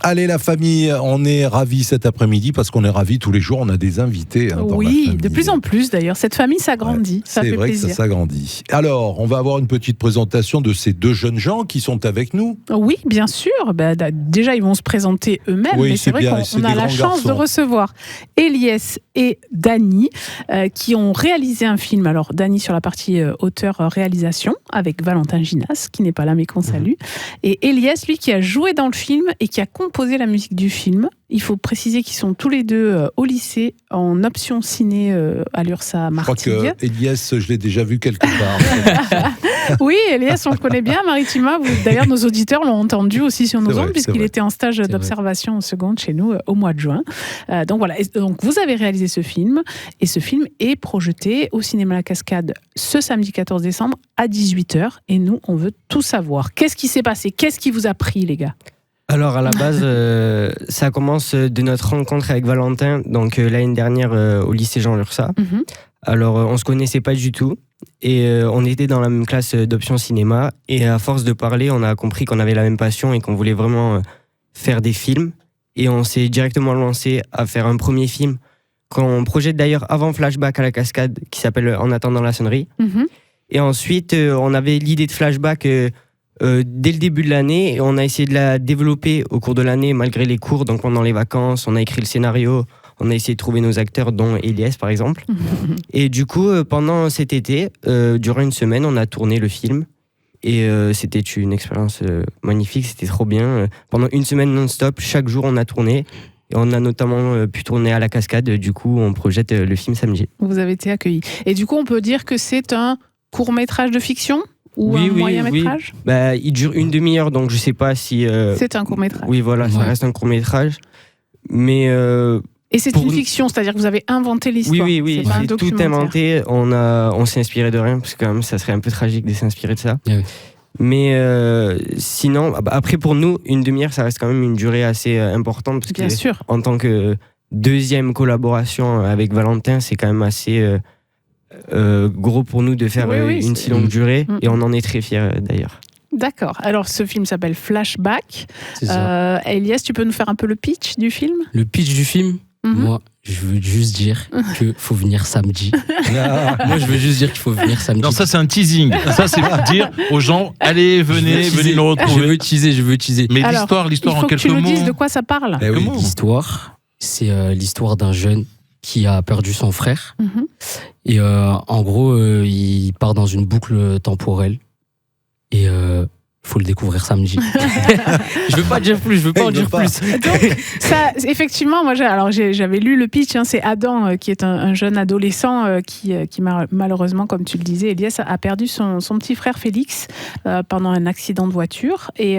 Allez la famille, on est ravis cet après-midi parce qu'on est ravis tous les jours, on a des invités. Oui, de plus en plus d'ailleurs. Cette famille s'agrandit, ça fait plaisir. C'est vrai que ça s'agrandit. Alors, on va avoir une petite présentation de ces deux jeunes gens qui sont avec nous. Oui, bien sûr. Déjà, ils vont se présenter eux-mêmes, mais c'est vrai qu'on a la chance de recevoir Eliès et Dany qui ont réalisé un film. Alors, Dany sur la partie auteur-réalisation avec Valentin Ginas, qui n'est pas là mais qu'on salue. Et Eliès, lui, qui a joué dans le film et qui a composé la musique du film. Il faut préciser qu'ils sont tous les deux au lycée en option ciné à l'URSA Martigues. Je crois que Eliès, je l'ai déjà vu quelque part. Oui, Eliès, on le connaît bien, Maritima. D'ailleurs, nos auditeurs l'ont entendu aussi sur nos ondes, puisqu'il était en stage d'observation en seconde chez nous au mois de juin. Donc voilà, donc vous avez réalisé ce film, et ce film est projeté au cinéma La Cascade ce samedi 14 décembre à 18h, et nous, on veut tout savoir. Qu'est-ce qui s'est passé? Qu'est-ce qui vous a pris, les gars? Alors à la base, ça commence de notre rencontre avec Valentin, donc l'année dernière au lycée Jean Lursa. Alors on se connaissait pas du tout et on était dans la même classe d'option cinéma et à force de parler, on a compris qu'on avait la même passion et qu'on voulait vraiment faire des films et on s'est directement lancé à faire un premier film qu'on projette d'ailleurs avant Flashback à la Cascade qui s'appelle En attendant la sonnerie. Et ensuite on avait l'idée de Flashback dès le début de l'année, et on a essayé de la développer au cours de l'année malgré les cours, donc pendant les vacances, on a écrit le scénario, on a essayé de trouver nos acteurs, dont Eliès par exemple. Et du coup, pendant cet été, durant une semaine, on a tourné le film, et c'était une expérience magnifique, c'était trop bien. Pendant une semaine non-stop, chaque jour on a tourné, et on a notamment pu tourner à la Cascade, du coup on projette le film samedi. Vous avez été accueillis. Et du coup, on peut dire que c'est un court-métrage de fiction ? Ou un moyen-métrage ? Il dure une demi-heure, donc je sais pas si... C'est un court-métrage. Oui, voilà, ça reste un court-métrage. Mais... Et c'est une fiction, c'est-à-dire que vous avez inventé l'histoire. Oui, c'est tout inventé. On s'est inspiré de rien, parce que quand même, ça serait un peu tragique de s'inspirer de ça. Mais sinon, après pour nous, une demi-heure, ça reste quand même une durée assez importante. Parce Bien sûr. En tant que deuxième collaboration avec Valentin, c'est quand même assez... gros pour nous de faire une si longue durée et on en est très fiers d'ailleurs. D'accord, alors ce film s'appelle Flashback. Eliès, tu peux nous faire un peu le pitch du film ? Le pitch du film ? Moi, je veux juste dire qu'il faut venir samedi. Moi, je veux juste dire qu'il faut venir samedi. Non, ça c'est un teasing. Ça c'est dire aux gens, allez, venez nous retrouver. Je veux teaser. Mais l'histoire en quelques mots. Il faut que tu nous dises de quoi ça parle. L'histoire, c'est l'histoire d'un jeune qui a perdu son frère. Et en gros, il part dans une boucle temporelle. Et faut le découvrir samedi. Je veux pas dire plus, je veux pas en dire plus. Donc, ça, effectivement, moi, j'avais lu le pitch. C'est Adam, qui est un jeune adolescent qui malheureusement, comme tu le disais, Eliès, a perdu son petit frère Félix pendant un accident de voiture et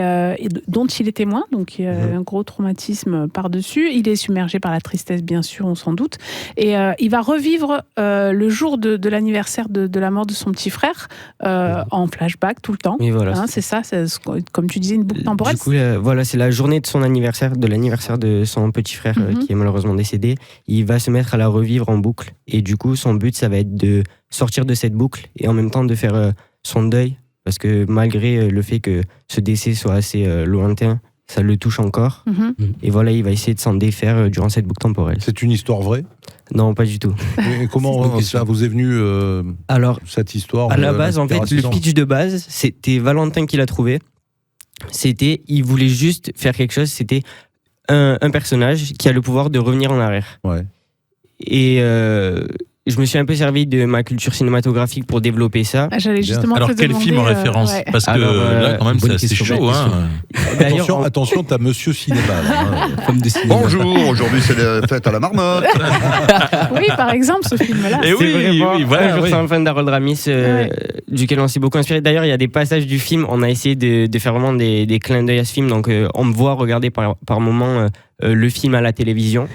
dont il est témoin. Donc, il y a un gros traumatisme par-dessus. Il est submergé par la tristesse, bien sûr, on s'en doute. Et il va revivre le jour de l'anniversaire de la mort de son petit frère en flashback tout le temps. Et voilà, c'est ça. Comme tu disais, une boucle temporelle. Du coup, c'est la journée de son anniversaire, de l'anniversaire de son petit frère qui est malheureusement décédé. Il va se mettre à la revivre en boucle. Et du coup, son but, ça va être de sortir de cette boucle et en même temps de faire son deuil. Parce que malgré le fait que ce décès soit assez lointain, ça le touche encore. Et voilà, il va essayer de s'en défaire durant cette boucle temporelle. C'est une histoire vraie ? Non, pas du tout. Et comment ça vous est venu cette histoire ? À la base, en fait, le pitch de base, c'était Valentin qui l'a trouvé. Il voulait juste faire quelque chose, c'était un personnage qui a le pouvoir de revenir en arrière. Et je me suis un peu servi de ma culture cinématographique pour développer ça. J'allais justement Alors, quel film en référence ? Parce que là, quand même, c'est chaud. Attention, t'as Monsieur Cinéma. Bonjour, aujourd'hui c'est la fête à la marmotte. Oui, par exemple, ce film-là. Et voilà, je suis un fan d'Harold Ramis, duquel on s'est beaucoup inspiré. D'ailleurs, il y a des passages du film, on a essayé de faire vraiment des clins d'œil à ce film. Donc, on me voit regarder par moments le film à la télévision.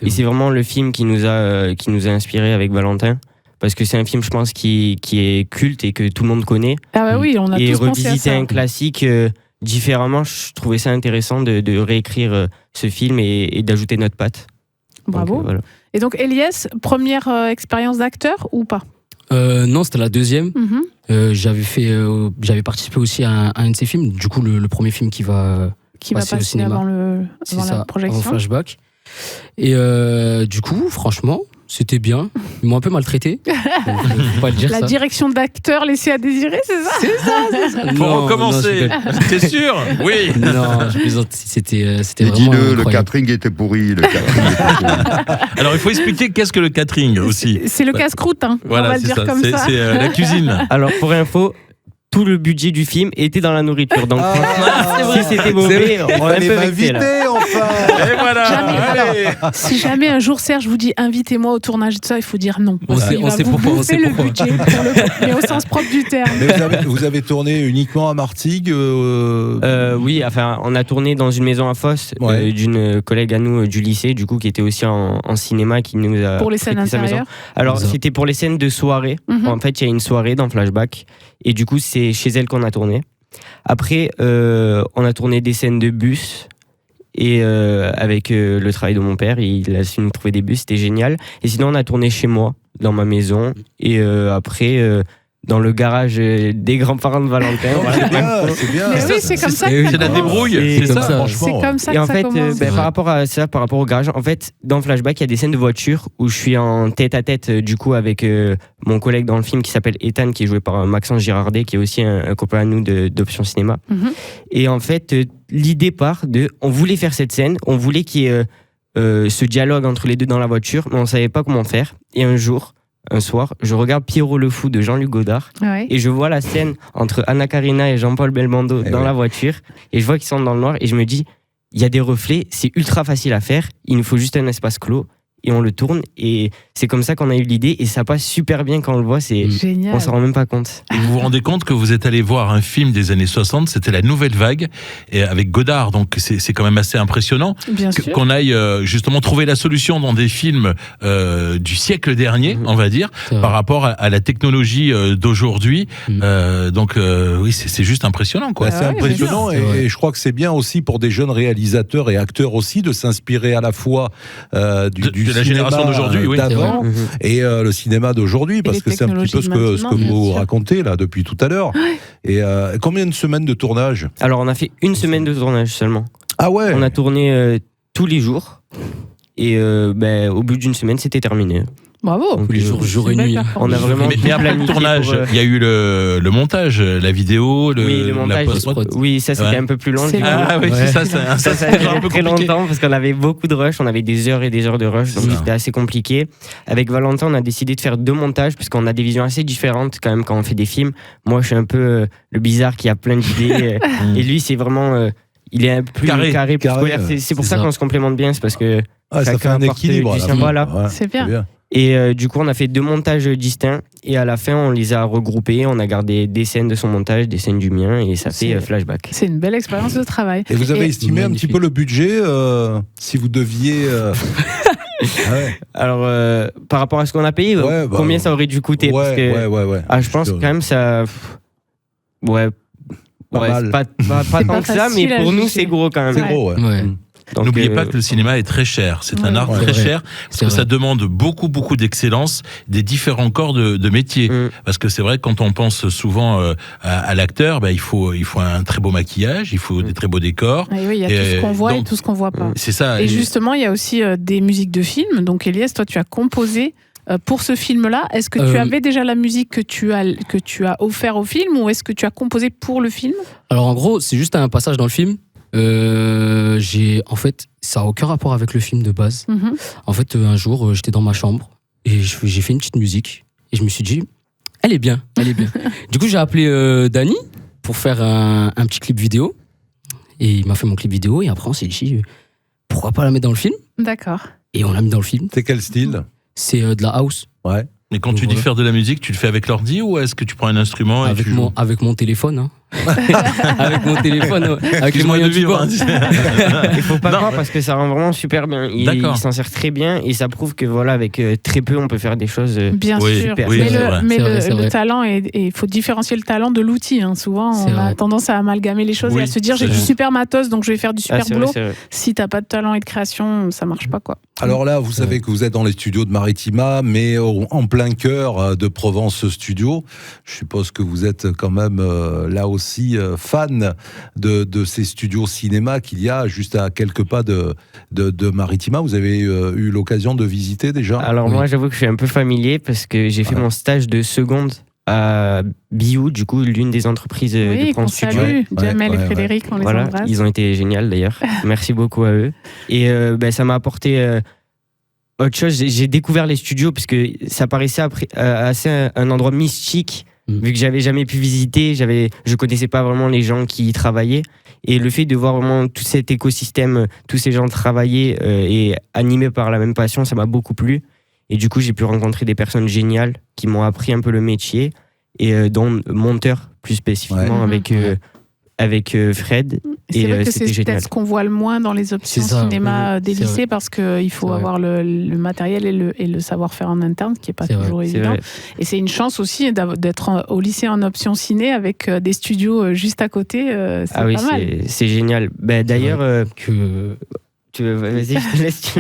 Et c'est vraiment le film qui nous a inspiré avec Valentin. Parce que c'est un film, je pense, qui est culte et que tout le monde connaît. Ah bah oui, on a tous pensé à ça. Et revisiter un classique différemment, je trouvais ça intéressant de réécrire ce film et d'ajouter notre patte. Bravo. Donc, voilà. Et donc, Eliès, première expérience d'acteur ou pas ? Non, c'était la deuxième. J'avais participé aussi à un de ses films. Du coup, le premier film qui va qui va passer au passer cinéma. avant C'est la ça, projection. en flashback. Et du coup, franchement, c'était bien. Ils m'ont un peu maltraité. Donc, faut pas le dire La ça. direction d'acteur laissée à désirer, c'est ça? Faut Non, recommencer. non, je T'es sûr? Oui. rigole. Non, je plaisante. C'était Mais vraiment dis-le, le incroyable. catering était pourri. Le catering était pourri. Alors, il faut expliquer qu'est-ce que le catering aussi. C'est le casse-croûte, hein. On va Voilà, le c'est dire ça. comme ça. C'est la cuisine. Alors, pour info, tout le budget du film était dans la nourriture. Donc, Ah, si c'était mauvais, on est un Fallait peu vexé, là. m'inviter, enfin. Et voilà. Jamais. Allez. Si jamais un jour Serge vous dit invitez-moi au tournage de ça, il faut dire non. On sait- Il on va sait vous pourquoi, on bouffer sait le pourquoi. budget, mais au sens propre du terme. Mais vous avez tourné uniquement à Martigues Oui, enfin, on a tourné dans une maison à Fosse Ouais. d'une collègue à nous du lycée, du coup, qui était aussi en cinéma, qui nous a Pour les scènes prêté sa maison. intérieures. Alors, Exact. c'était pour les scènes de soirée. Mhm. En fait, il y a une soirée dans Flashback, et du coup, c'est chez elle qu'on a tourné. Après, on a tourné des scènes de bus. Et avec le travail de mon père, il a su nous trouver des bus, c'était génial. Et sinon, on a tourné chez moi, dans ma maison. Et après, dans le garage des grands-parents de Valentin. Voilà. C'est bien. Mais oui, c'est comme ça que c'est ça C'est la commence. débrouille. Et C'est comme ça. ça. Franchement. C'est comme ça Et que en ça fait, commence. par rapport à ça, par rapport au garage, en fait, dans Flashback, il y a des scènes de voiture où je suis en tête-à-tête, du coup, avec mon collègue dans le film qui s'appelle Ethan, qui est joué par Maxence Girardet, qui est aussi un copain à nous d'Option Cinéma. Mhm. Et en fait, l'idée part de, on voulait faire cette scène, on voulait qu'il y ait ce dialogue entre les deux dans la voiture, mais on savait pas comment faire. Et un soir, je regarde Pierrot le Fou de Jean-Luc Godard Ouais. et je vois la scène entre Anna Karina et Jean-Paul Belmondo Eh dans ouais. la voiture et je vois qu'ils sont dans le noir et je me dis, il y a des reflets, c'est ultra facile à faire, il nous faut juste un espace clos et on le tourne et c'est comme ça qu'on a eu l'idée et ça passe super bien quand on le voit, c'est... Génial. On s'en rend même pas compte. Et vous vous rendez compte que vous êtes allé voir un film des années 60, c'était La Nouvelle Vague, et avec Godard, donc c'est quand même assez impressionnant Bien sûr. qu'on aille justement trouver la solution dans des films du siècle dernier, on va dire, C'est vrai. par rapport à la technologie d'aujourd'hui. Donc oui, c'est juste impressionnant, quoi. Ouais, c'est ouais, impressionnant bien sûr. et je crois que c'est bien aussi pour des jeunes réalisateurs et acteurs aussi de s'inspirer à la fois du De la cinéma, génération d'aujourd'hui, oui. d'avant Mhm. et le cinéma d'aujourd'hui parce les que c'est un petit peu ce technologies de que maintenant, vous bien sûr. racontez là depuis tout à l'heure. Et combien de semaines de tournage? Alors on a fait une semaine de tournage seulement. Ah ouais. On a tourné tous les jours et au bout d'une semaine c'était terminé. Bravo. Donc, Tous les jours, jour et Belle nuit. performance. On a vraiment Mais tout après le planifié tournage, pour, il y a eu le montage, la vidéo, oui, le montage. la post-prod. Oui, ça c'était Ouais. un peu plus long. C'est du coup. long. Ah oui, Ouais. c'est ça, ça Ça a c'est un duré peu très compliqué. longtemps parce qu'on avait beaucoup de rush, on avait des heures et des heures de rush, donc Ça. c'était assez compliqué. Avec Valentin, on a décidé de faire 2 montages puisqu'on a des visions assez différentes quand même quand on fait des films. Moi, je suis un peu le bizarre qui a plein d'idées et lui, c'est vraiment il est un peu plus Carré. carré, plus Carré, scolaire. C'est pour c'est ça ça. qu'on se complémente bien, c'est parce que Ah, ça chacun fait un apporte équilibre. du à la sien, fin. voilà. Ouais, C'est bien. Et du coup, on a fait 2 montages distincts et à la fin, on les a regroupés. On a gardé des scènes de son montage, des scènes du mien et ça fait C'est- Flashback. C'est une belle expérience de travail. Et vous avez Et- estimé un petit Magnifique. peu le budget si vous deviez. Ah ouais. Alors, par rapport à ce qu'on a payé, Ouais, bah, combien ça aurait dû coûter parce Ouais, que, ouais. je pense suis- quand même ça. Ouais. Pas Ouais, mal. c'est pas C'est tant pas que ça, mais facile à pour nous, juger. c'est gros quand même. C'est gros, ouais. Ouais. Donc, N'oubliez pas que le cinéma est très cher. C'est un Ouais. art Ouais, très c'est vrai. cher parce C'est que ça vrai. demande beaucoup d'excellence des différents corps de métier. Mm. Parce que c'est vrai que quand on pense souvent à l'acteur, il faut un très beau maquillage, il faut des très beaux décors. Et oui, il y a Et tout ce qu'on voit et donc- tout ce qu'on voit pas. C'est ça. Et justement, il y a aussi des musiques de films. Donc, Elias, toi, tu as composé pour ce film-là. Est-ce que tu avais déjà la musique que tu as offert au film ou est-ce que tu as composé pour le film? Alors en gros, c'est juste un passage dans le film. En fait, ça n'a aucun rapport avec le film de base. Mhm. En fait, un jour, j'étais dans ma chambre et j'ai fait une petite musique et je me suis dit, elle est bien, elle est bien. Du coup, j'ai appelé Dany pour faire un petit clip vidéo et il m'a fait mon clip vidéo et après on s'est dit, pourquoi pas la mettre dans le film? D'accord. Et on l'a mis dans le film. C'est quel style? C'est de la house Ouais. Mais quand tu dis faire de la musique, tu le fais avec l'ordi ou est-ce que tu prends un instrument et tu joues avec mon téléphone. Hein. avec mon téléphone, ouais. Avec les Excuse-moi moyens de du vivre. bord. Il faut pas Non. croire parce que ça rend vraiment super bien. D'accord. Il s'en sert très bien et ça prouve que voilà, avec très peu, on peut faire des choses. Bien Oui, sûr. oui, mais c'est vrai. mais C'est vrai, c'est le vrai. talent, il faut différencier le talent de l'outil. Hein. Souvent, C'est on a vrai. tendance à amalgamer les choses Oui, et à se dire c'est j'ai du vrai. super matos, donc je vais faire du super c'est vrai, boulot. c'est vrai. Si t'as pas de talent et de création, ça marche pas, quoi. Alors là, vous savez que vous êtes dans les studios de Maritima, mais en plein cœur de Provence Studio. Je suppose que vous êtes quand même là aussi aussi fan de ces studios cinéma qu'il y a juste à quelques pas de Maritima. Vous avez eu l'occasion de visiter déjà? Alors moi, j'avoue que je suis un peu familier parce que j'ai fait mon stage de seconde à Biou, du coup, l'une des entreprises de Prance Studio. Salut, Jamel et Frédéric, on les embrasse. Ils ont été géniaux d'ailleurs. Merci beaucoup à eux. Et ça m'a apporté autre chose. J'ai découvert les studios parce que ça paraissait assez un endroit mystique, vu que j'avais jamais pu visiter. Je connaissais pas vraiment les gens qui y travaillaient. Et le fait de voir vraiment tout cet écosystème, tous ces gens travailler et animés par la même passion, ça m'a beaucoup plu. Et du coup, j'ai pu rencontrer des personnes géniales qui m'ont appris un peu le métier, et dont monteur plus spécifiquement avec Fred. C'est vrai que c'est peut-être ce qu'on voit le moins dans les options cinéma des lycées, parce qu'il faut avoir le matériel et le savoir-faire en interne, qui n'est pas toujours évident. Et c'est une chance aussi d'être au lycée en option ciné avec des studios juste à côté. C'est pas mal. C'est génial. D'ailleurs, vas-y, je te laisse.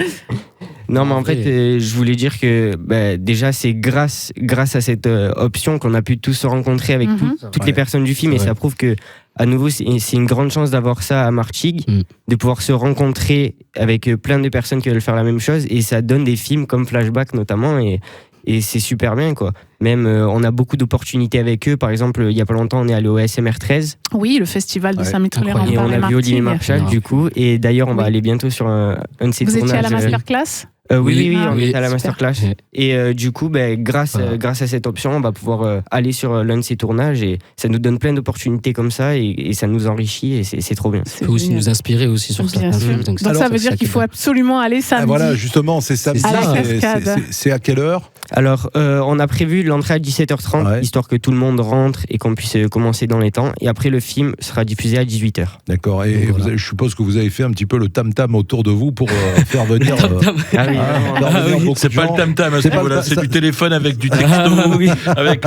Non, mais en fait, je voulais dire que déjà, c'est grâce à cette option qu'on a pu tous se rencontrer avec toutes les personnes du film, et ça prouve que, à nouveau, c'est une grande chance d'avoir ça à Martigues, de pouvoir se rencontrer avec plein de personnes qui veulent faire la même chose, et ça donne des films comme Flashback notamment, et c'est super bien, quoi. Même, on a beaucoup d'opportunités avec eux. Par exemple, il y a pas longtemps, on est allé au SMR 13. Oui, le festival de Saint-Mitry-les-Remparts. Et on a vu Olivier Marchal, du coup. Et d'ailleurs, on va aller bientôt sur un de ses tournages. Vous étiez à la masterclass ? Oui, on est à la masterclass. Et du coup, grâce à cette option, on va pouvoir aller sur l'un de ces tournages, et ça nous donne plein d'opportunités comme ça, et ça nous enrichit, et c'est trop bien. Ça peut aussi nous inspirer aussi sur certains films. Donc ça veut dire qu'il faut absolument aller samedi. Voilà, justement, c'est samedi. C'est à quelle heure? Alors, on a prévu l'entrée à 17h30, histoire que tout le monde rentre et qu'on puisse commencer dans les temps. Et après, le film sera diffusé à 18h. D'accord. Et je suppose que vous avez fait un petit peu le tam-tam autour de vous pour faire venir... C'est pas le tam-tam, c'est du téléphone avec du texto, avec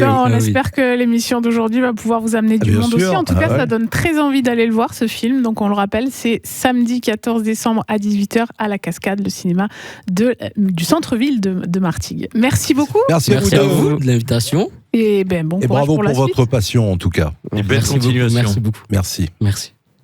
on espère que l'émission d'aujourd'hui va pouvoir vous amener du monde aussi. En tout cas, ça donne très envie d'aller le voir, ce film. Donc on le rappelle, c'est samedi 14 décembre à 18h à la Cascade, le cinéma du centre-ville de Martigues. Merci beaucoup. Merci à vous de l'invitation. Et bon courage bravo pour la votre suite. passion, en tout cas. Et belle continuation. Merci beaucoup. Merci.